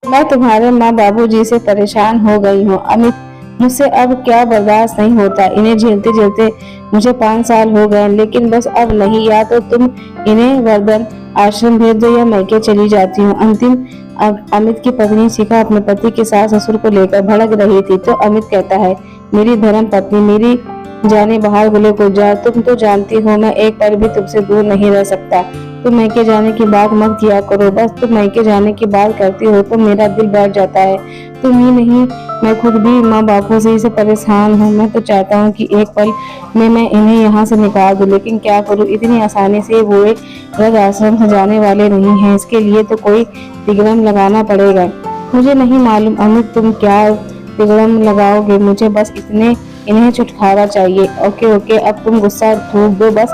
मैं तुम्हारे माँ बाबूजी से परेशान हो गई हूँ अमित। मुझसे अब क्या बर्दाश्त नहीं होता। इन्हें झेलते झेलते मुझे 5 साल हो गए, लेकिन बस अब नहीं। या तो तुम इन्हें वर्धन आश्रम भेज दो या मैके चली जाती हूँ। अंतिम अमित की पत्नी शिखा अपने पति के सास ससुर को लेकर भड़क रही थी तो अमित कहता है, मेरी धर्म पत्नी, मेरी जाने बाहर गुले को जा। तुम तो जानती हो मैं एक पल भी तुमसे दूर नहीं रह सकता। तुम मैके जाने की बात मत किया करो। बस तुम मैके जाने की बात करती हो तो मेरा दिल बैठ जाता है। तुम ही नहीं, मैं खुद भी माँ बापों से इसे परेशान हूँ। मैं तो चाहता हूँ कि एक पल में मैं इन्हें यहाँ से निकाल दूँ, लेकिन क्या करूँ, इतनी आसानी से वो एक वृद्ध आश्रम से जाने वाले नहीं हैं। इसके लिए तो कोई तिगड़म लगाना पड़ेगा। मुझे नहीं मालूम अमित तुम क्या तिगड़म लगाओगे, मुझे बस इन्हें छुटकारा चाहिए। ओके ओके, अब तुम गुस्सा थूक दो बस।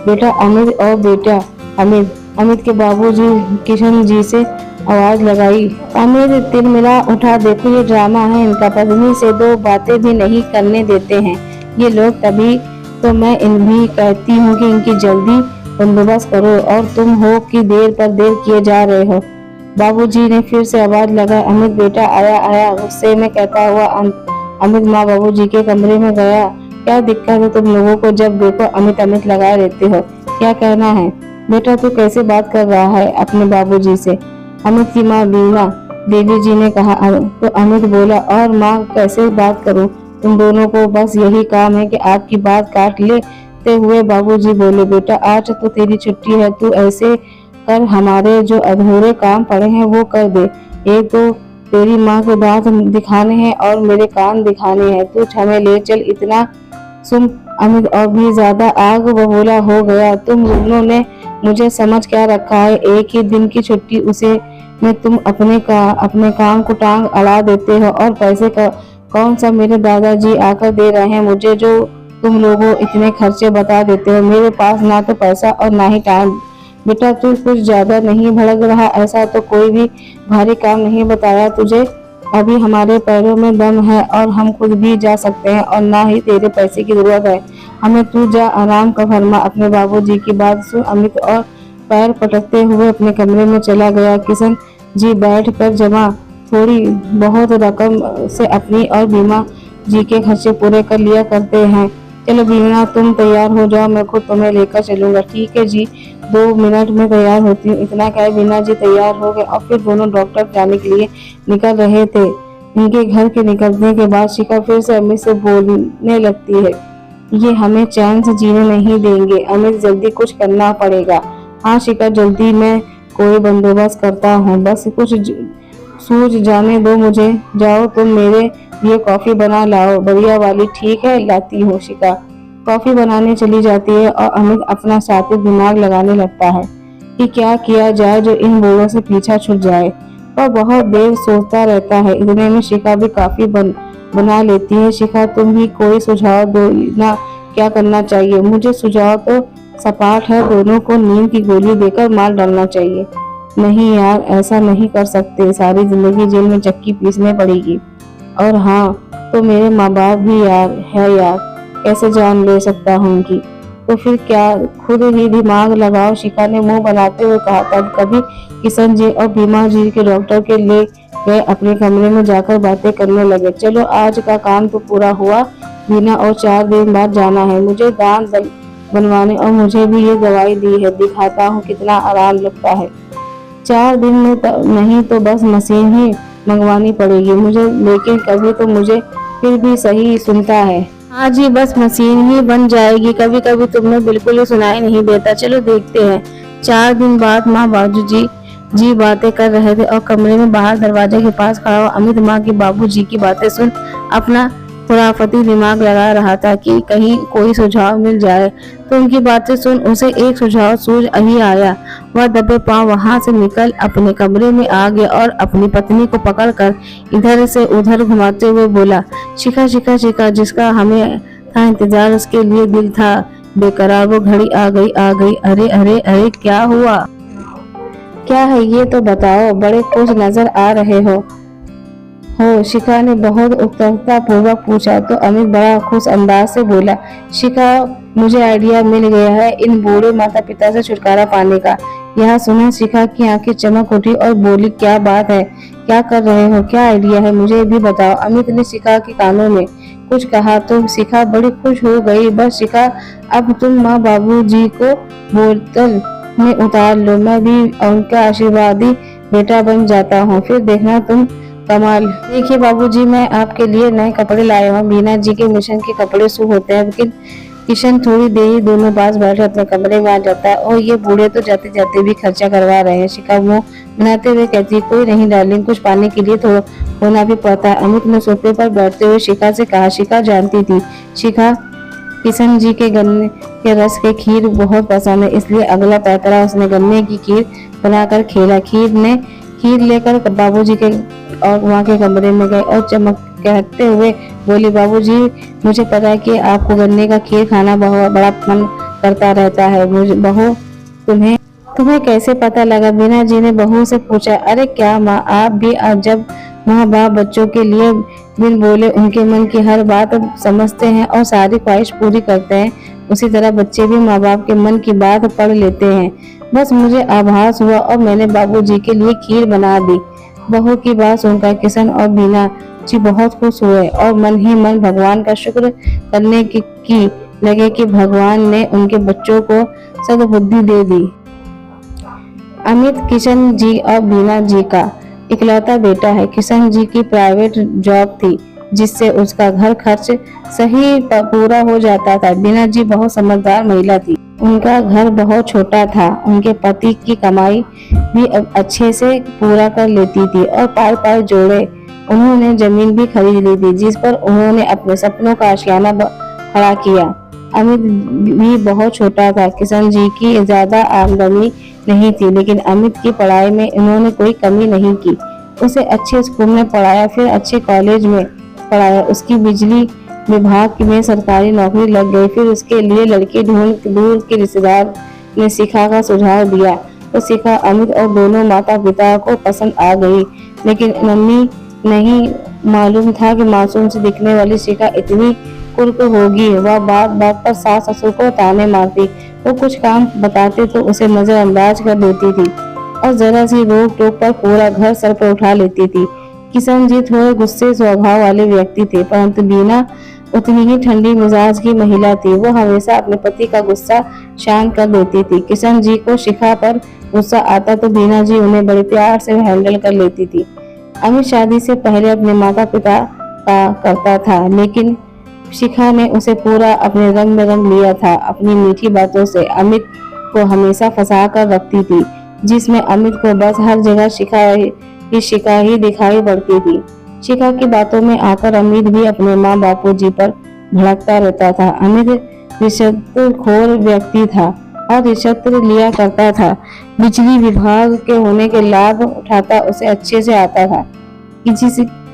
बेटा अमित और बेटा अमित के बाबूजी किशन जी से आवाज लगाई। अमित तिलमिला उठा। देखो ये ड्रामा है इनका, पत्नी से 2 बातें भी नहीं करने देते हैं ये लोग। तभी तो मैं इन भी कहती हूँ कि इनकी जल्दी बंदोबस्त करो, और तुम हो कि देर पर देर किए जा रहे हो। बाबूजी ने फिर से आवाज लगाई। अमित बेटा आया आया, गुस्से में कहता हुआ अमित माँ बाबूजी के कमरे में गया। क्या दिक्कत है तुम लोगों को, जब देखो अमित लगा रहते हो। क्या कहना है बेटा, तू कैसे बात कर रहा है अपने बाबूजी से। अमित की माँ बीना देवी जी ने कहा। तो अमित बोला, और माँ कैसे बात करूं, तुम दोनों को बस यही काम है कि आपकी बात काट लेते हुए। बाबूजी बोले, बेटा आज तो तेरी छुट्टी है, तू ऐसे कर हमारे जो अधूरे काम पड़े हैं वो कर दे। एक तो तेरी माँ के दांत दिखाने हैं और मेरे कान दिखाने हैं, तू हमें ले चल। इतना सुन अमित और भी ज्यादा आग बबूला हो गया। तुम दोनों ने मुझे समझ क्या रखा है, एक ही दिन की छुट्टी उसे में तुम अपने काम को टांग अड़ा देते हो। और पैसे का कौन सा मेरे दादाजी आकर दे रहे हैं मुझे, जो तुम लोगों इतने खर्चे बता देते हो। मेरे पास ना तो पैसा और ना ही टाइम। बेटा तू कुछ ज्यादा नहीं भड़क रहा, ऐसा तो कोई भी भारी काम नहीं बताया तुझे। अभी हमारे पैरों में दम है और हम खुद भी जा सकते हैं, और ना ही तेरे पैसे की जरूरत है हमें। तू जा आराम का फरमा। अपने बाबूजी की बात सुन अमित और पैर पटकते हुए अपने कमरे में चला गया। किशन जी बैठ कर जमा थोड़ी बहुत रकम से अपनी और बीमा जी के खर्चे पूरे कर लिया करते हैं। चलो बीना तुम तैयार हो जाओ, मैं खुद तुम्हें लेकर चलूंगा। ठीक है जी, 2 मिनट में तैयार होती हूँ। इतना कहे बीना जी तैयार हो गए और फिर दोनों डॉक्टर जाने के लिए निकल रहे थे। इनके घर के निकलने के बाद शिखा फिर से अमित से बोलने लगती है, ये हमें चैन से जीने नहीं देंगे, अमित जल्दी कुछ करना पड़ेगा। हाँ शिखा, जल्दी मैं कोई बंदोबस्त करता हूँ, बस कुछ सूझ जाने दो मुझे। जाओ तुम मेरे लिए कॉफी बना लाओ बढ़िया वाली। ठीक है लाती हूँ। शिखा कॉफी बनाने चली जाती है और अमित अपना साथी दिमाग लगाने लगता है कि क्या किया जाए जो इन बूढ़ों से पीछा छूट जाए। वह बहुत देर सोचता रहता है। इतने में शिखा भी काफी बना लेती है। शिखा तुम ही कोई सुझाव दो ना, क्या करना चाहिए। मुझे सुझाव तो सपाट है, दोनों को नींद की गोली देकर मार डालना चाहिए। नहीं यार, ऐसा नहीं कर सकते, सारी जिंदगी जेल में चक्की पीसने पड़ेगी। और हाँ, तो मेरे माँ बाप भी है यार, कैसे जान ले सकता हूँ उनकी। तो फिर क्या, खुद ही दिमाग लगाओ। शिखा ने मुंह बनाते हुए कहा। तब कभी किशन जी और बीमा जी के डॉक्टर के ले गए अपने कमरे में जाकर बातें करने लगे। चलो आज का काम तो पूरा हुआ बीना, और 4 दिन बाद जाना है मुझे दांत बनवाने, और मुझे भी ये दवाई दी है, दिखाता हूँ कितना आराम लगता है। 4 दिन में नहीं तो बस मशीन ही मंगवानी पड़ेगी मुझे, लेकिन कभी तो मुझे फिर भी सही सुनता है। हाँ जी, बस मशीन ही बन जाएगी, कभी कभी तुमने बिल्कुल ही सुनाई नहीं देता। चलो देखते हैं। 4 दिन बाद माँ बाबूजी जी बातें कर रहे थे और कमरे में बाहर दरवाजे के पास खड़ा हुआ अमित माँ की बाबूजी की बातें सुन अपना खुराफती दिमाग लगा रहा था कि कहीं कोई सुझाव मिल जाए। तो उनकी बातें सुन उसे एक सुझाव सूझ ही आया। वह दबे पांव वहां से निकल अपने कमरे में आ गया और अपनी पत्नी को पकड़कर इधर से उधर घुमाते हुए बोला, शिखा शिखा शिखा, जिसका हमें था इंतजार, उसके लिए दिल था बेकरार, वो घड़ी आ गई आ गई। अरे अरे अरे, क्या हुआ, क्या है ये तो बताओ, बड़े खुश नजर आ रहे हो। शिखा ने बहुत उत्सुकता पूर्वक पूछा। तो अमित बड़ा खुश अंदाज से बोला, शिखा मुझे आइडिया मिल गया है इन बूढ़े माता पिता से छुटकारा पाने का। यह सुना शिखा की आंखें चमक उठी और बोली, क्या बात है, क्या कर रहे हो, क्या आइडिया है, मुझे भी बताओ। अमित ने शिखा के कानों में कुछ कहा तो शिखा बड़ी खुश हो गई। बस शिखा, अब तुम माँ बाबूजी को बोतल में उतार लो, मैं भी उनका आशीर्वादी बेटा बन जाता हूँ, फिर देखना तुम कमाल। देखिए बाबूजी, मैं आपके लिए नए कपड़े लाया हूँ। बीना जी के मिशन के कपड़े शू होते हैं, लेकिन किशन थोड़ी देर दोनों पास बैठे अपने कमरे में आ जाता है और ये बूढ़े तो जाते जाते भी खर्चा करवा रहे हैं। शिखा मुंह बनाते हुए कहती है, कोई नहीं डार्लिंग, कुछ पाने के लिए तो होना भी पड़ता है। अमित ने सोफे पर बैठते हुए शिखा से कहा। शिखा जानती थी शिखा किशन जी के गन्ने के रस के खीर बहुत पसंद है, इसलिए अगला पैतरा उसने गन्ने की खीर बनाकर खेला। खीर लेकर बाबूजी के और वहाँ के कमरे में गए और चमक कहते हुए बोली, बाबूजी, मुझे पता है कि आपको गन्ने का खीर खाना बहुत बड़ा मन करता रहता है। मुझे बहू, तुम्हें कैसे पता लगा? बीना जी ने बहू से पूछा। अरे क्या माँ, आप भी जब माँ बाप बच्चों के लिए बिन बोले उनके मन की हर बात समझते हैं और सारी ख्वाहिश पूरी करते हैं, उसी तरह बच्चे भी माँ बाप के मन की बात पढ़ लेते हैं। बस मुझे आभास हुआ और मैंने बाबूजी के लिए खीर बना दी। बहू की बात सुनकर किशन और बीना जी बहुत खुश हुए और मन ही मन भगवान का शुक्र करने की लगे कि भगवान ने उनके बच्चों को सद्बुद्धि दे दी। अमित किशन जी और बीना जी का इकलौता बेटा है। किशन जी की प्राइवेट जॉब थी जिससे उसका घर खर्च सही पूरा हो जाता था। बीना जी बहुत समझदार महिला थी। उनका घर बहुत छोटा था, उनके पति की कमाई भी अच्छे से पूरा कर लेती थी और पाई पाई जोड़े उन्होंने जमीन भी खरीद ली थी जिस पर उन्होंने अपने सपनों का आशियाना खड़ा किया। अमित भी बहुत छोटा था। किशन जी की ज्यादा आमदनी नहीं थी, लेकिन अमित की पढ़ाई में इन्होंने कोई कमी नहीं की। उसे अच्छे स्कूल में पढ़ाया, फिर अच्छे कॉलेज में पढ़ाया। उसकी बिजली विभाग में सरकारी नौकरी लग गई। फिर उसके लिए लड़की ढूंढ दूर के रिश्तेदार ने शिखा का सुझाव दिया तो शिखा अमित और दोनों माता पिता को पसंद आ गई। लेकिन मम्मी नहीं मालूम था कि मासूम से दिखने वाली शिखा इतनी कुर्क होगी। वह बात बात पर सास ससुर को ताने मारती। वो कुछ काम बताते तो उसे नजरअंदाज कर देती थी और जरा सी रोक टोक पर पूरा घर सर पर उठा लेती थी। किशन जी थोड़े गुस्से स्वभाव वाले व्यक्ति थे, परंतु बीना उतनी ही ठंडी मिजाज की महिला थी। वो हमेशा अपने पति का गुस्सा शांत कर देती थी। किशन जी को शिखा पर गुस्सा आता तो बीना जी उन्हें बड़े प्यार से हैंडल कर लेती थी। अमित शादी से पहले अपने माता पिता का करता था, लेकिन शिखा ने उसे पूरा अपने रंग में रंग लिया था। अपनी मीठी बातों से अमित को हमेशा फंसा कर रखती थी, जिसमें अमित को बस हर जगह शिखा ही दिखाई पड़ती थी। शिखा की बातों में आकर अमित भी अपने माँ बापूजी पर भड़कता रहता था। अमित रिश्वतखोर व्यक्ति था और रिश्वत लिया करता था। बिजली विभाग के होने के लाभ उठाता उसे अच्छे से आता था।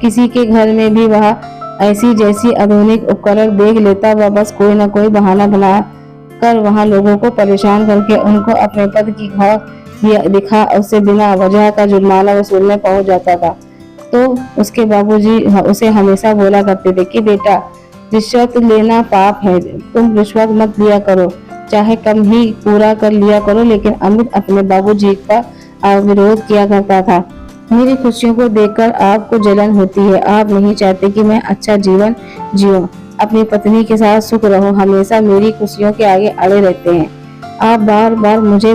किसी के घर में भी वह ऐसी जैसी आधुनिक उपकरण देख लेता, वह बस कोई न कोई बहाना बना कर वहां लोगों को परेशान करके उनको अपने पद की घाव दिखा उससे बिना वजह का जुर्माना वसूलने पहुंच जाता था। तो उसके बाबूजी उसे हमेशा बोला करते थे कि बेटा, रिश्वत लेना पाप है, तुम रिश्वत मत लिया करो, चाहे कम ही पूरा कर लिया करो। लेकिन अमित अपने बाबूजी का विरोध किया करता था। मेरी खुशियों को देखकर आपको जलन होती है, आप नहीं चाहते कि मैं अच्छा जीवन जीऊं, अपनी पत्नी के साथ सुख रहूं, हमेशा मेरी खुशियों के आगे अड़े रहते हैं। आप बार बार मुझे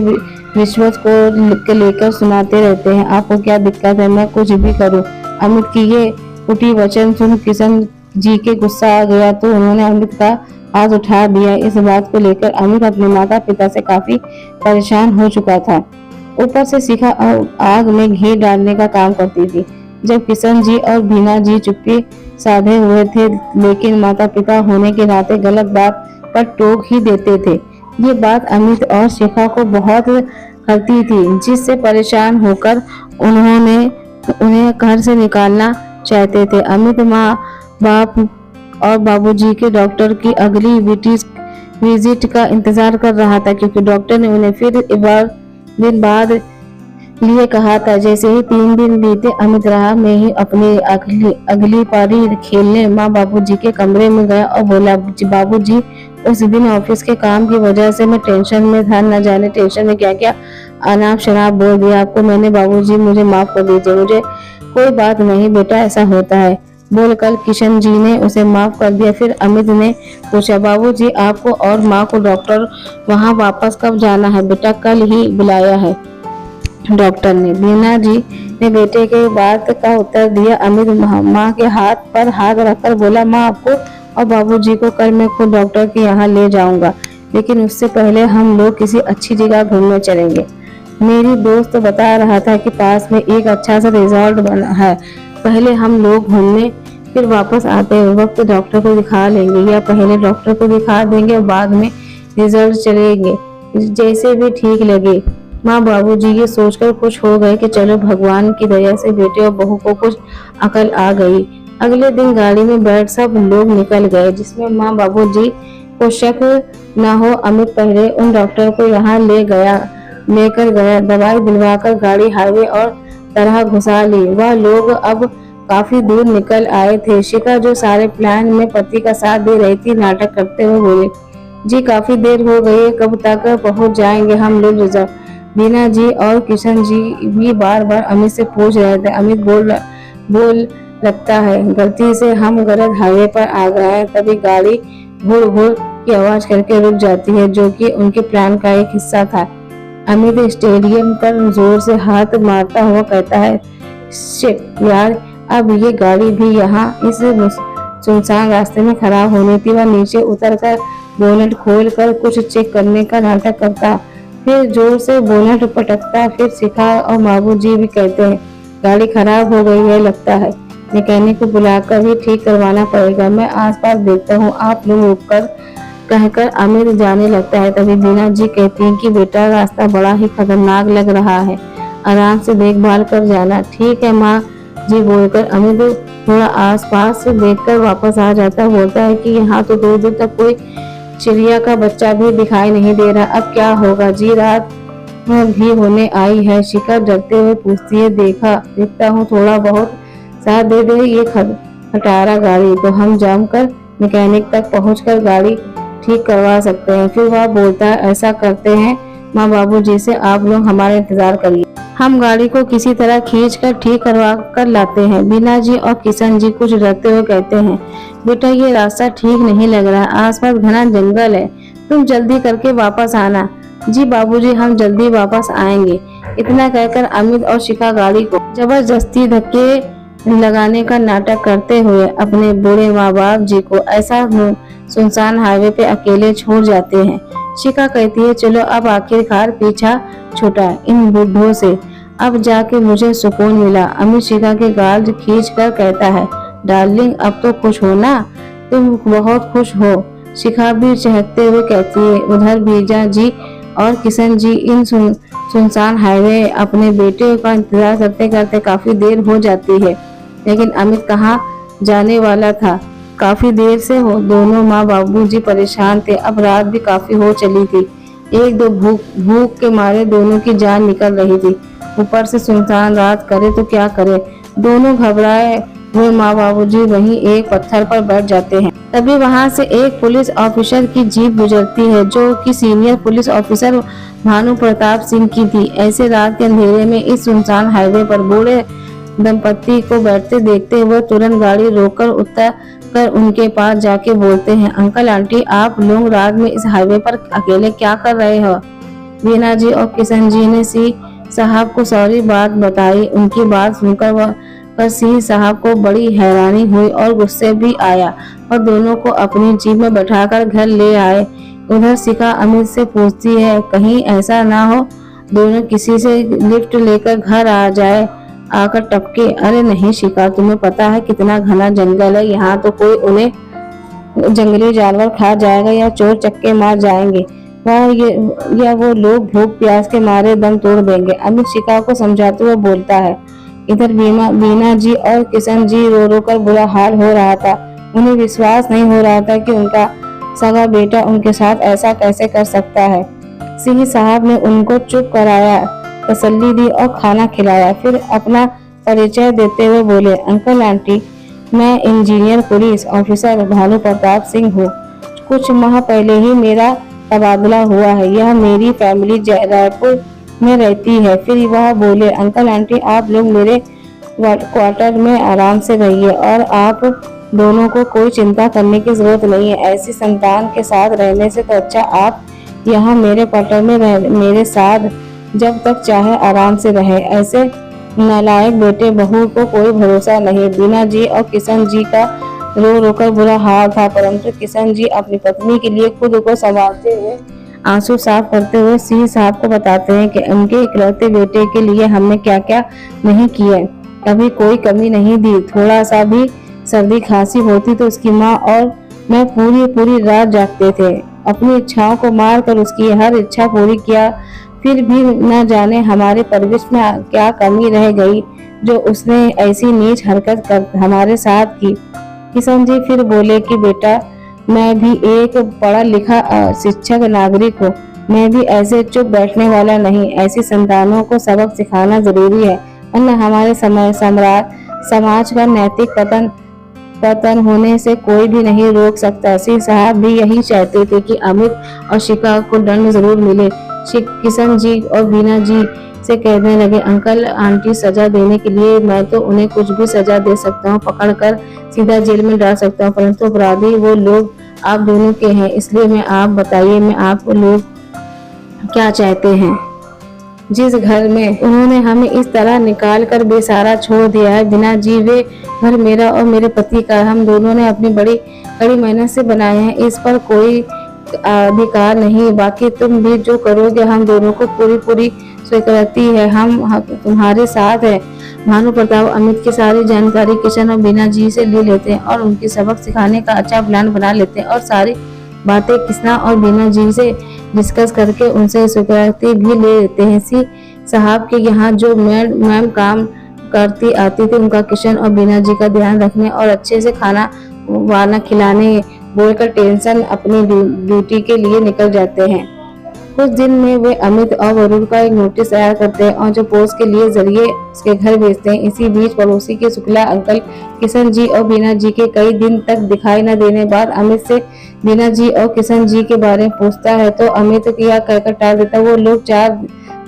रिश्वत को लेकर सुनाते रहते हैं, आपको क्या दिक्कत है, मैं कुछ भी करूं। अमित की ये उठी वचन सुन किशन जी के गुस्सा आ गया तो उन्होंने अमित का हाथ उठा दिया। इस बात को लेकर अमित अपने माता पिता से काफी परेशान हो चुका था। ऊपर से शिखा आग में घी डालने का काम करती थी। जब किशन जी और बीना जी चुप्पी साधे हुए थे, लेकिन माता पिता होने के नाते गलत बात पर टोक ही देते थे। ये बात अमित और शिखा को बहुत करती थी, जिससे परेशान होकर उन्हें घर से निकालना चाहते थे। अमित माँ बाप और बाबूजी के डॉक्टर की अगली विजिट का इंतजार कर रहा था, क्योंकि डॉक्टर ने उन्हें फिर दिन बाद लिए कहा था। जैसे ही 3 दिन बीते, अमित राह में ही अपनी अगली पारी खेलने माँ बाबूजी के कमरे में गया और बोला, बाबूजी उस दिन ऑफिस के काम की वजह से मैं टेंशन में था, न जाने टेंशन में क्या क्या अनाप शनाप बोल दिया आपको मैंने। बाबूजी मुझे माफ कर दीजिए। मुझे कोई बात नहीं बेटा, ऐसा होता है बोलकर किशन जी ने उसे माफ कर दिया। फिर अमित ने पूछा, बाबूजी आपको और माँ को डॉक्टर वहाँ वापस कब जाना है? बेटा कल ही बुलाया है डॉक्टर ने। बीना जी ने बेटे के बात का उत्तर दिया। अमित माँ के हाथ पर हाथ रखकर बोला, माँ आपको और बाबूजी को कल मैं खुद डॉक्टर के यहाँ ले जाऊंगा, लेकिन उससे पहले हम लोग किसी अच्छी जगह घूमने चलेंगे। मेरी दोस्त बता रहा था कि पास में एक अच्छा सा रिजॉर्ट बना है, पहले हम लोग घूमने फिर वापस आते वक्त डॉक्टर को दिखा लेंगे, या पहले डॉक्टर को दिखा देंगे और बाद में रिजल्ट चलेंगे, जैसे भी ठीक लगे। माँ बाबूजी ये सोचकर खुश हो गए कि चलो भगवान की दया से बेटे और बहू को कुछ अकल आ गई। अगले दिन गाड़ी में बैठ सब लोग निकल गए, जिसमें माँ बाबूजी को शक न हो। अमित पहले उन डॉक्टर को यहाँ लेकर गया, दवाई दिलवाकर गाड़ी हाईवे और तरह घुसा ली। वह लोग अब काफी दूर निकल आए थे। शिखा जो सारे प्लान में पति का साथ दे रही थी, नाटक करते हुए बोले, जी काफी देर हो गई है, कब तक पहुंच जाएंगे हम लोग रिजर्व? बीना जी और किशन जी भी बार बार अमित से पूछ रहे थे। अमित बोल लगता है गलती से हम गलत हाईवे पर आ गए हैं। तभी गाड़ी घुड़ घुड़ की आवाज करके रुक जाती है, जो कि उनके प्लान का एक हिस्सा था। अमित स्टेडियम पर जोर से हाथ मारता हुआ कहता है, शिट यार, अब ये गाड़ी भी यहाँ इस सुनसान रास्ते में खराब होनी थी। वह नीचे उतरकर बोनेट खोलकर कुछ चेक करने का नाटक करता, फिर जोर से बोनेट पटकता। फिर शिखा और बाबूजी भी कहते हैं, गाड़ी खराब हो गई है, लगता है मैकेनिक को बुलाकर ही ठीक करवाना पड़ेगा, मैं आसपास देखता हूँ, आप लोग रुककर कहकर अमित जाने लगता है। तभी बीना जी कहती हैं कि बेटा रास्ता बड़ा ही खतरनाक लग रहा है, आराम से देखभाल कर जाना। ठीक है माँ जी बोलकर अमित थोड़ा आसपास से देखकर वापस आ जाता। बोलता है कि यहाँ तो दूर दूर तक कोई चिड़िया का बच्चा भी दिखाई नहीं दे रहा, अब क्या होगा जी? रात भी होने आई है। शिखा डरते हुए पूछती है, देखता हूँ थोड़ा बहुत साथ दे दे ये खटारा गाड़ी, तो हम जमकर मैकेनिक तक पहुंचकर गाड़ी ठीक करवा सकते हैं। फिर वह बोलता है, ऐसा करते हैं माँ बाबूजी से, आप लोग हमारा इंतजार करिए, हम गाड़ी को किसी तरह खींच कर ठीक करवा कर लाते हैं। बीना जी और किशन जी कुछ डरते हुए कहते हैं, बेटा ये रास्ता ठीक नहीं लग रहा, आसपास घना जंगल है, तुम जल्दी करके वापस आना। जी बाबूजी हम जल्दी वापस आएंगे। इतना कहकर अमित और शिखा गाड़ी को जबरदस्ती धक्के लगाने का नाटक करते हुए अपने बूढ़े माँ बाप जी को ऐसा सुनसान हाईवे पे अकेले छोड़ जाते हैं। शिखा कहती है, चलो अब आखिरकार पीछा छूटा इन बुढ़ों से, अब जाके मुझे सुकून मिला। अमित शिखा के गाल खींच कर कहता है, डार्लिंग अब तो खुश हो ना, तुम बहुत खुश हो। शिखा भी चहकते हुए कहती है। उधर बीजा जी और किशन जी इन सुनसान हाईवे अपने बेटे का इंतजार करते करते काफी देर हो जाती है, लेकिन अमित कहाँ जाने वाला था। काफी देर से दोनों माँ बाबूजी परेशान थे। अब रात भी काफी हो चली थी, एक दो भूख के मारे दोनों की जान निकल रही थी। ऊपर से सुनसान रात, करे तो क्या करे। दोनों घबराए हुए माँ बाबूजी वहीं एक पत्थर पर बैठ जाते हैं। तभी वहां से एक पुलिस ऑफिसर की जीप गुजरती है, जो कि senior police officer Bhanu Pratap Singh की थी। ऐसे रात के अंधेरे में इस सुनसान हाईवे पर बूढ़े दंपत्ति को बैठते देखते हुए तुरंत गाड़ी रोककर उतर कर उनके पास जाके बोलते हैं, अंकल आंटी आप लोग रात में इस हाईवे पर अकेले क्या कर रहे हो? बीना जी और किशन जी ने सी साहब को सारी बात बताई। उनकी बात सुनकर सिंह साहब को बड़ी हैरानी हुई और गुस्से भी आया, और दोनों को अपनी जीप में बैठाकर घर ले आए। उधर शिखा अमित से पूछती है, कहीं ऐसा ना हो दोनों किसी से लिफ्ट लेकर घर आ जाए, आकर टपके। अरे नहीं शिखा, तुम्हें पता है कितना घना जंगल है, यहाँ तो कोई उन्हें जंगली जानवर खा जाएगा या चोर चक्के मार जाएंगे, या वो लोग भूख प्यास के मारे दम तोड़ देंगे। अमित शिखा को समझाते हुए बोलता है। इधर बीना जी और किशन जी रो रो कर बुरा हाल हो रहा था। उन्हें विश्वास नहीं हो रहा था कि उनका सगा बेटा उनके साथ ऐसा कैसे कर सकता है। सिंह साहब ने उनको चुप कराया, तसल्ली दी और खाना खिलाया। फिर अपना परिचय देते हुए बोले, अंकल आंटी मैं engineer police officer Bhanu Pratap Singh हूँ। कुछ माह पहले ही मेरा तबादला हुआ है। यह मेरी फैमिली रायपुर में रहती है। फिर वह बोले, अंकल आंटी आप लोग मेरे क्वार्टर में आराम से रहिए और आप दोनों को कोई चिंता करने की जरूरत नहीं है। ऐसी संतान के साथ रहने से तो अच्छा आप यहाँ मेरे क्वार्टर में मेरे साथ जब तक चाहे आराम से रहे। ऐसे नालायक बेटे बहू को कोई भरोसा नहीं। बीना जी और किशन जी का रो रो कर बुरा हाल था, परंतु किशन जी अपनी पत्नी के लिए खुद को संभालते हुए आंसू साफ करते हुए सिंह साहब को बताते हैं कि उनके इकलौते बेटे के लिए हमने क्या क्या नहीं किया, कभी कोई कमी नहीं दी। थोड़ा सा भी सर्दी खांसी होती तो उसकी माँ और मैं पूरी पूरी रात जागते थे, अपनी इच्छाओं को मार कर उसकी हर इच्छा पूरी किया। फिर भी न जाने हमारे परवरिश में क्या कमी रह गई जो उसने ऐसी नीच हरकत कर हमारे साथ की। किशन जी फिर बोले कि बेटा मैं भी एक पढ़ा लिखा शिक्षक नागरिक हूँ, मैं भी ऐसे चुप बैठने वाला नहीं। ऐसी संतानों को सबक सिखाना जरूरी है, वरना हमारे समाज का नैतिक पतन होने से कोई भी नहीं रोक सकता। सिंह साहब भी यही चाहते थे कि अमित और शिखा को दंड जरूर मिले। किशन जी और बीना जी से कहने लगे, अंकल आंटी सजा देने के लिए मैं तो उन्हें कुछ भी सजा दे सकता हूँ, पकड़ कर सीधा जेल में डाल सकता हूँ, परंतु अपराधी वो लोग आप दोनों के हैं। इसलिए मैं आप बताइए मैं आप लोग क्या चाहते हैं। जिस घर में उन्होंने हमें इस तरह निकाल कर बेसहारा छोड़ दिया है, बिना जी वे घर मेरा और मेरे पति का, हम दोनों ने अपनी बड़ी कड़ी मेहनत से बनाए हैं, इस पर कोई अधिकार नहीं। बाकी तुम भी जो करोगे हम दोनों को पूरी पूरी स्वीकृति है, हम तुम्हारे साथ है। भानु प्रताप अमित की सारी जानकारी किशन और बीना जी से ले लेते हैं और उनकी सबक सिखाने का अच्छा प्लान बना लेते हैं और सारी बातें किशन और बीना जी से डिस्कस करके उनसे स्वीकृति भी ले लेते हैं। सी साहब के यहाँ जो मैम काम करती आती थी, उनका किशन और बीना जी का ध्यान रखने और अच्छे से खाना वाना खिलाने बोलकर टेंशन अपनी ड्यूटी के लिए निकल जाते हैं। कुछ दिन में वे अमित और वरुण का एक नोटिस तैयार करते हैं और जो पोस्ट के लिए जरिए उसके घर भेजते हैं। इसी बीच पड़ोसी के शुक्ला अंकल किशन जी और बीना जी के कई दिन तक दिखाई न देने बाद अमित से बीना जी और किशन जी के बारे में पूछता है तो अमित यह कहकर टाल देता वो लोग 4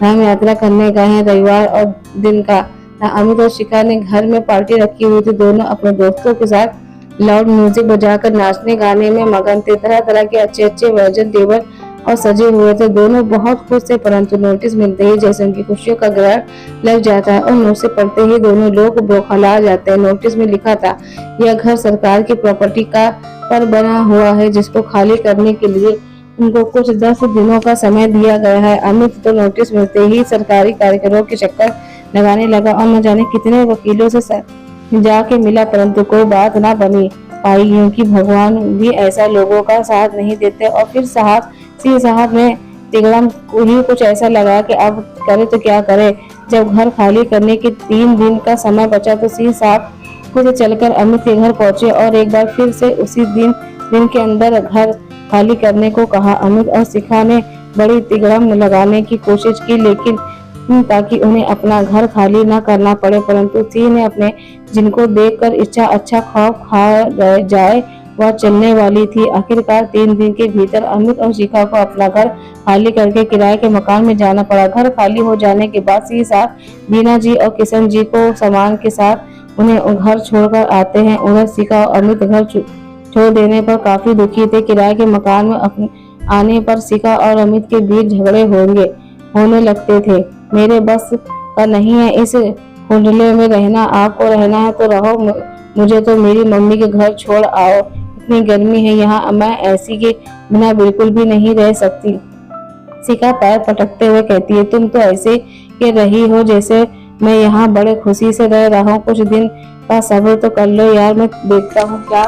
धाम यात्रा करने गए हैं रविवार और दिन का। अमित और शिखा ने घर में पार्टी रखी हुई थी, दोनों अपने दोस्तों के साथ लाउड म्यूजिक बजाकर नाचने गाने में मगन थे। तरह तरह के अच्छे अच्छे व्यंजन टेबल और सजे हुए थे। दोनों बहुत खुश थे, परंतु नोटिस मिलते ही जैसे उनकी खुशियों का ग्रहण लग जाता है और नोटिस पढ़ते ही दोनों लोग बौखला जाते हैं। नोटिस में लिखा था यह घर सरकार की प्रॉपर्टी का पर बना हुआ है जिसको खाली करने के लिए उनको कुछ 10 दिनों का समय दिया गया है। अमित तो नोटिस मिलते ही सरकारी कार्यकर्ताओं के चक्कर लगाने लगा और न जाने कितने वकीलों से जाके मिला, परंतु कोई बात ना बनी पाई क्योंकि भगवान भी ऐसा लोगों का साथ नहीं देते। और फिर सिंह साहब ने तिगड़म को ही कुछ ऐसा लगा कि अब करे तो क्या करे। जब घर खाली करने के 3 दिन का समय बचा तो सिंह साहब खुद चलकर अमित के घर पहुंचे और एक बार फिर से उसी दिन के अंदर घर खाली करने को कहा। अमित और शिखा ने बड़ी तिगड़म लगाने की कोशिश की लेकिन ताकि उन्हें अपना घर खाली न करना पड़े, परंतु सिंह ने अपने जिनको देखकर इच्छा अच्छा खौफ खा जाए वह चलने वाली थी। आखिरकार 3 दिन के भीतर अमित और शिखा को अपना घर खाली करके किराए के मकान में जाना पड़ा। घर खाली हो जाने के बाद सिंह साहब बीना जी और किशन जी को सामान के साथ उन्हें घर छोड़कर आते हैं। उधर शिखा और अमित घर छोड़ देने पर काफी दुखी थे। किराए के मकान में आने पर शिखा और अमित के बीच झगड़े होने लगते थे। मेरे बस का नहीं है इस कुंडले में रहना, आपको रहना है तो रहो, मुझे तो मेरी मम्मी के घर छोड़ आओ, इतनी गर्मी है यहाँ, मैं ऐसी के बिना बिल्कुल भी नहीं रह सकती। शिखा पैर पटकते हुए कहती है तुम तो ऐसे के रही हो जैसे मैं यहाँ बड़े खुशी से रह रहा हूँ, कुछ दिन का सब्र तो कर लो यार, मैं देखता हूँ क्या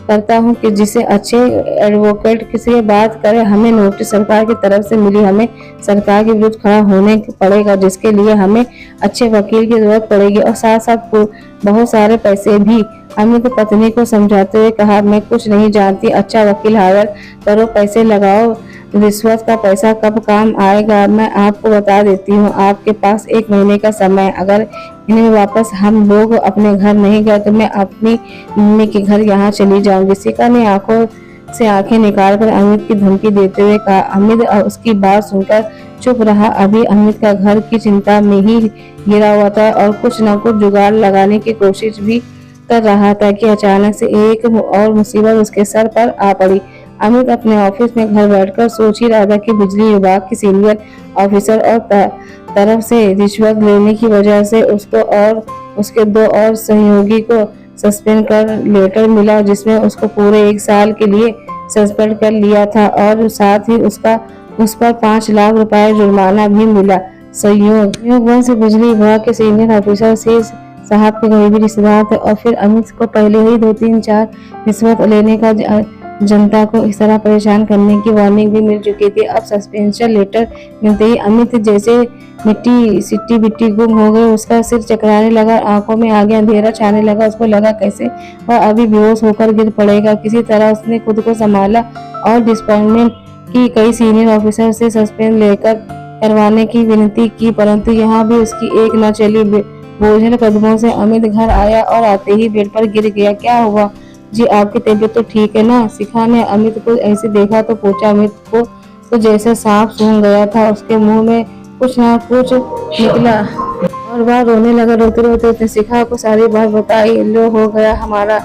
करता हूँ कि जिसे अच्छे एडवोकेट किसी बात करे। हमें नोटिस सरकार की तरफ से मिली, हमें सरकार के विरुद्ध खड़ा होने पड़ेगा जिसके लिए हमें अच्छे वकील की जरूरत पड़ेगी और साथ साथ बहुत सारे पैसे भी। अमित पत्नी को समझाते हुए कहा मैं कुछ नहीं जानती, अच्छा वकील हायर करो, पैसे लगाओ, रिश्वत का पैसा कब काम आएगा मैं आपको बता देती हूँ। आपके पास 1 महीने का समय, अगर इन्हें वापस हम लोग अपने घर नहीं गए तो मैं अपनी मम्मी के घर यहाँ चली जाऊंगी। शिखा ने आंखों से आंखें निकालकर अमित की धमकी देते हुए कहा। अमित उसकी बात सुनकर चुप रहा। अभी अमित का घर की चिंता में ही गिरा हुआ था और कुछ न कुछ जुगाड़ लगाने की कोशिश भी कर रहा था कि अचानक से एक और मुसीबत उसके सर पर आ पड़ी। अमित अपने ऑफिस में घर बैठकर सोच ही रहा था कि बिजली विभाग के सीनियर ऑफिसर और तरफ से रिश्वत लेने की वजह से उसको और उसके 2 और सहयोगी को सस्पेंड कर लेटर मिला, जिसमें उसको पूरे 1 साल के लिए सस्पेंड कर लिया था और साथ ही उस पर 5 लाख रुपए जुर्माना भी मिला। संयोग से बिजली विभाग के सीनियर ऑफिसर से साहब के करीबी रिश्तेदार थे और फिर अमित को पहले ही 2-3-4 रिश्वत लेने का जनता को इस तरह परेशान करने की वार्निंग भी मिल चुकी थी। अब सस्पेंशन लेटर मिलते ही अमित जैसे सिट्टी बिट्टी गुम हो गए। उसका सिर चकराने लगा, आंखों में आगे अंधेरा छाने लगा। उसको लगा कैसे वह अभी बेहोश होकर गिर पड़ेगा। किसी तरह उसने खुद को संभाला और डिपार्टमेंट की कई सीनियर ऑफिसर से सस्पेंड लेकर करवाने की विनती की, परंतु यहाँ भी उसकी एक न चली। बोझल कदमों से अमित घर आया और आते ही बेड पर गिर गया। क्या हुआ जी, आपकी तबीयत तो ठीक है ना? शिखा ने अमित को ऐसे देखा तो पूछा। अमित को तो जैसे सांप सूंघ गया था। उसके मुंह में कुछ ना कुछ निकला और वह रोने लगा। रोते रोते उसने शिखा को सारी बात बताई। लो, हो गया हमारा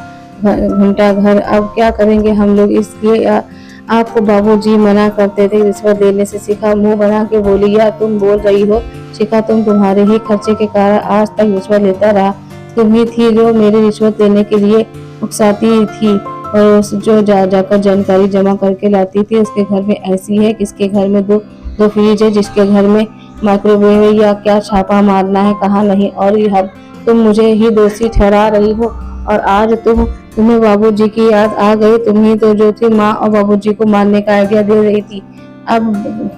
घंटा घर, अब क्या करेंगे हम लोग? इसलिए आपको बाबूजी मना करते थे रिश्वत देने से। शिखा मुंह बना के बोली। या तुम बोल रही हो शिखा, तुम्हारे ही खर्चे के कारण आज तक रिश्वत लेता रहा। तुम ही थी जो मेरी रिश्वत देने के लिए उकसाती थी और जो जाकर जानकारी जमा करके लाती थी। उसके घर में ऐसी है, किसके घर में दो फ्रिज है, जिसके घर में माइक्रोवेव है, या क्या छापा मारना है कहाँ नहीं। और हम तुम मुझे ही दोषी ठहरा रही हो और आज तुम्हें बाबूजी की याद आ गई। तुम ही तो जो थी माँ और बाबूजी को मारने का आइडिया दे रही थी, अब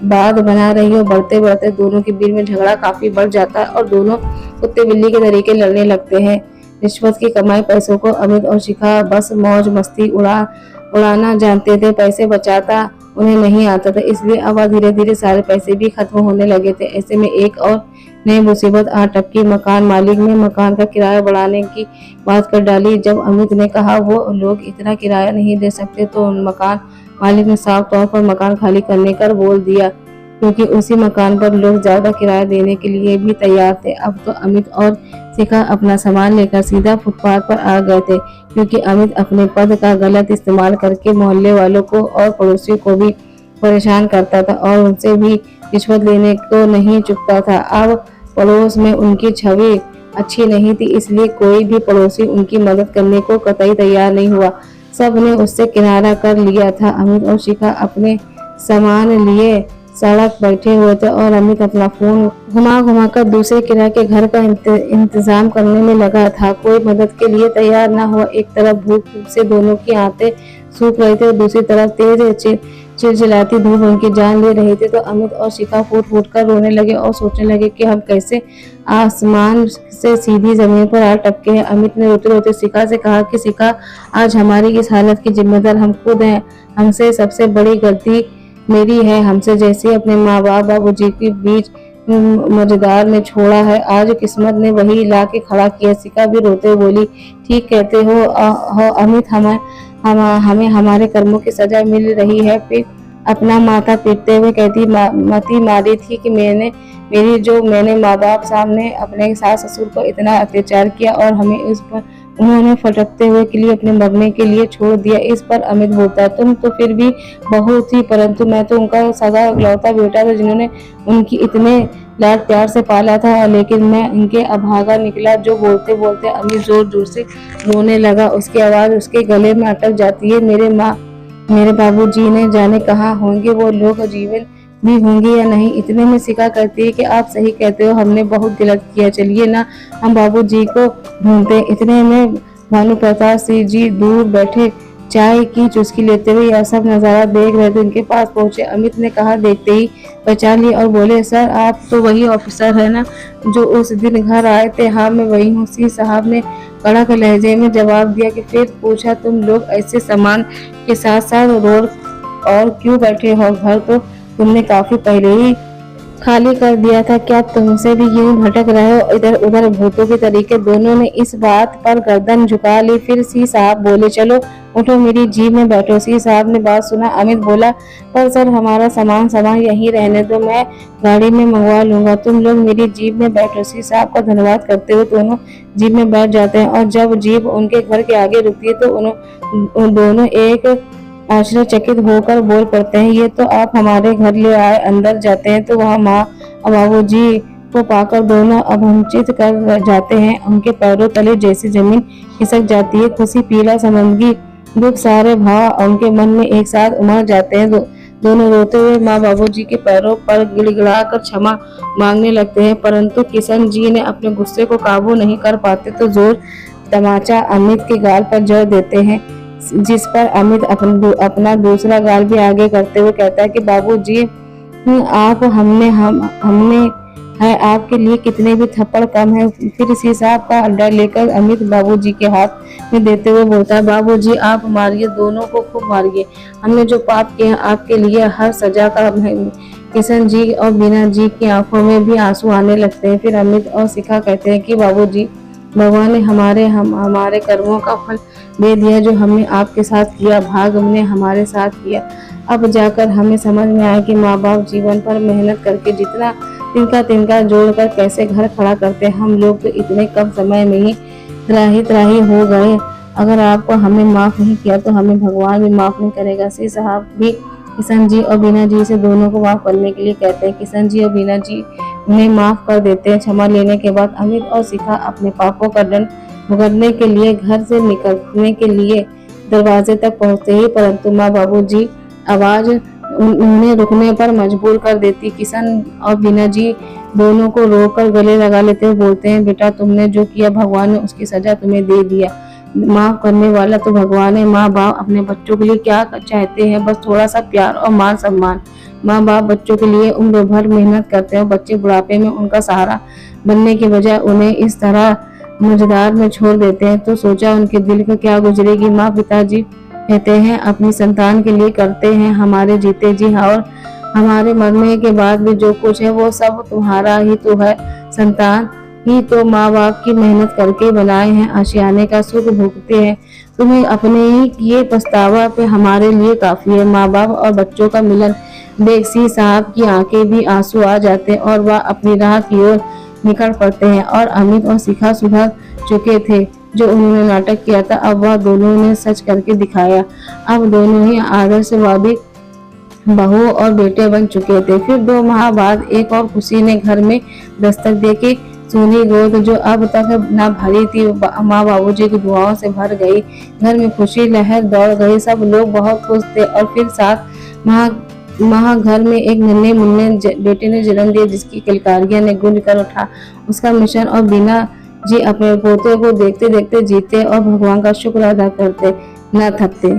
बात बना रही हो। बढ़ते बढ़ते दोनों के बीच में झगड़ा काफी बढ़ जाता है और दोनों कुत्ते बिल्ली के तरीके लड़ने लगते हैं। रिश्वत की कमाई पैसों को अमित और शिखा बस मौज मस्ती उड़ाना जानते थे। पैसे बचाता उन्हें नहीं आता था, इसलिए अब धीरे धीरे सारे पैसे भी खत्म होने लगे थे। ऐसे में एक और नई मुसीबत आ टपकी। मकान मालिक ने मकान का किराया बढ़ाने की बात कर डाली। जब अमित ने कहा वो लोग इतना किराया नहीं दे सकते, तो मकान मालिक ने साफ तौर पर मकान खाली करने का बोल दिया, क्योंकि उसी मकान पर लोग ज्यादा किराया देने के लिए भी तैयार थे। अब तो अमित और शिखा अपना सामान लेकर सीधा फुटपाथ पर आ गए थे, क्योंकि अमित अपने पद का गलत इस्तेमाल करके मोहल्ले वालों को और पड़ोसियों को भी परेशान करता था और उनसे भी रिश्वत लेने को नहीं चुकता था। अब पड़ोस में उनकी छवि अच्छी नहीं थी, इसलिए कोई भी पड़ोसी उनकी मदद करने को कतई तैयार नहीं हुआ। सब ने उससे किनारा कर लिया था। अमित और शिखा अपने सामान लिए सड़क बैठे हुए थे और अमित अपना फोन घुमा घुमा कर दूसरे किराए के घर का इंतजाम करने में लगा था। कोई मदद के लिए तैयार न हुआ। एक तरफ भूख से दोनों की आंतें सूख रही थी और दूसरी तरफ तेज चिलचिलाती धूप उनकी जान ले रही थी। तो अमित और शिखा फूट फूट कर रोने लगे और सोचने लगे कि हम कैसे आसमान से सीधी जमीन पर आ टपके हैं। अमित ने रोते रोते शिखा से कहा कि शिखा, आज हमारी इस हालत की जिम्मेदार हम खुद हैं। हमसे सबसे बड़ी गलती मेरी है। हमसे जैसे अपने माँ बाप बाबूजी के बीच मजेदार में छोड़ा है, आज किस्मत ने वही ला के खड़ा किया। शिखा भी रोते बोली, ठीक कहते हो अमित, हमें हमारे कर्मों की सजा मिल रही है। फिर अपना माथा पीटते हुए कहती, मती मारी थी कि मैंने माँ बाप सामने अपने सास ससुर को इतना अत्याचार किया और हमें उस पर उन्होंने फटकते हुए के लिए अपने मरने के लिए छोड़ दिया। इस पर अमित बोलता, तुम तो फिर भी बहू थी, परंतु मैं तो उनका सगा इकलौता बेटा था जिन्होंने उनकी इतने लाड प्यार से पाला था, लेकिन मैं इनके अभागा निकला। जो बोलते बोलते अमित जोर जोर से रोने लगा। उसकी आवाज उसके गले में अटक जाती है। मेरे बाबूजी ने जाने कहाँ होंगे, वो लोग जीवन भी होंगे या नहीं। इतने में शिखा कहती है कि आप सही कहते हो, हमने बहुत गलत किया, चलिए ना हम बाबूजी को ढूंढते। इतने में भानु प्रताप सिंह जी दूर बैठे चाय की चुस्की लेते हुए यह सब नजारा देख रहे थे। उनके पास पहुंचे। अमित ने कहा देखते ही पहचान लिया और बोले, सर आप तो वही ऑफिसर है ना जो उस दिन घर आए थे? हाँ मैं वही हूँ, सिंह साहब ने कड़क लहजे में जवाब दिया। कि फिर पूछा, तुम लोग ऐसे सामान के साथ साथ रोड और क्यों बैठे हो? घर तो तुमने काफी पहले ही खाली कर दिया था। क्या तुमसे भी यूं भटक रहे हो इधर उधर भूतों के तरीके। दोनों ने इस बात पर गर्दन झुका ली। फिर सी साहब बोले, चलो उठो, मेरी जीप में बैठो। सी साहब ने बात सुना। अमित बोला, पर सर हमारा सामान सामान यहीं रहने दो, मैं गाड़ी में मंगवा लूंगा, तुम लोग मेरी जीप में बैठो। सी साहब का धन्यवाद करते हुए दोनों जीप में बैठ जाते हैं और जब जीप उनके घर के आगे रुकती है तो उन दोनों एक आश्चर्यचकित होकर बोल पड़ते हैं, ये तो आप हमारे घर ले आए। अंदर जाते हैं तो वहाँ माँ और बाबूजी को पाकर दोनों अभंचित कर जाते हैं। उनके पैरों तले जैसी जमीन खिसक जाती है। खुशी, पीड़ा, शर्मिंदगी, दुख, सारे भाव उनके मन में एक साथ उमड़ जाते हैं। दोनों रोते हुए माँ बाबूजी के पैरों पर गिड़गिड़ाकर क्षमा मांगने लगते हैं, परंतु किशन जी ने अपने गुस्से को काबू नहीं कर पाते तो जोर तमाचा अमित के गाल पर जड़ देते हैं, जिस पर अमित अपना दूसरा गाल भी आगे करते हुए कहता है कि बाबूजी आप हमने है आपके लिए कितने भी थप्पड़ कम है। फिर इसी साहब का अड्डा लेकर अमित बाबूजी के हाथ में देते हुए बोलता है, बाबूजी आप मारिए, दोनों को खूब मारिए, हमने जो पाप किया आपके लिए हर सजा का। किशन जी और बीना जी की आंखों में भी आंसू आने लगते हैं। फिर अमित और शिखा कहते हैं कि बाबूजी भगवान ने हमारे कर्मों का फल दे दिया, जो हमने आपके साथ किया, भाग ने हमारे साथ किया। अब जाकर हमें समझ में आया कि माँ बाप जीवन पर मेहनत करके जितना तिनका तिनका जोड़कर कैसे घर खड़ा करते हैं। हम लोग तो इतने कम समय में ही त्राही हो गए। अगर आपको हमें माफ नहीं किया तो हमें भगवान भी माफ नहीं करेगा। सी साहब भी किशन जी और बीना जी से दोनों को माफ करने के लिए कहते हैं। किशन जी और बीना जी उन्हें माफ कर देते हैं। क्षमा लेने के बाद अमित और शिखा अपने पापों का दंड भुगतने के लिए घर से निकलने के लिए दरवाजे तक पहुंचते ही परंतु माँ बाबूजी आवाज उन्हें रुकने पर मजबूर कर देती। किशन और बीना जी दोनों को रोककर गले लगा लेते हुए बोलते हैं, बेटा तुमने जो किया भगवान ने उसकी सजा तुम्हें दे दिया, माफ करने वाला तो भगवान है। माँ बाप अपने बच्चों के लिए क्या चाहते हैं, बस थोड़ा सा प्यार और मान सम्मान। माँ बाप बच्चों के लिए उम्र भर मेहनत करते हैं, बच्चे बुढ़ापे में उनका सहारा बनने की बजाय उन्हें इस तरह मझधार में छोड़ देते हैं तो सोचा उनके दिल का क्या गुजरेगी। माँ पिताजी कहते हैं अपनी संतान के लिए करते हैं हमारे जीते जी और हमारे मरने के बाद भी जो कुछ है वो सब तुम्हारा ही तो है। संतान ही तो माँ बाप की मेहनत करके बनाए हैं, आशियाने का सुख भोगते हैं। तुम्हें अपने ही किए पछतावा पे हमारे लिए काफी है। माँ बाप और बच्चों का मिलन देख सी साहब की आंखें भी आंसू आ जाते हैं और वह अपनी राह की ओर निकल पड़ते हैं। और अमित और शिखा सुधर चुके थे, जो उन्होंने नाटक किया था अब वह दोनों ने सच करके दिखाया। अब दोनों ही आदर्शवादी बहू और बेटे बन चुके थे। फिर 2 माह बाद एक और खुशी ने घर में दस्तक देके सोनी गोद जो अब तक न भरी थी माँ बाबूजी की दुआओं से भर गई। घर में खुशी लहर दौड़ गई, सब लोग बहुत खुश थे। और फिर 7 माह घर में एक नन्हे मुन्ने बेटे ने जन्म दिया, जिसकी किलकारियां ने गूंज कर उठा उसका मिशन। और बीना जी अपने पोते को देखते देखते जीते और भगवान का शुक्र अदा करते न थकते।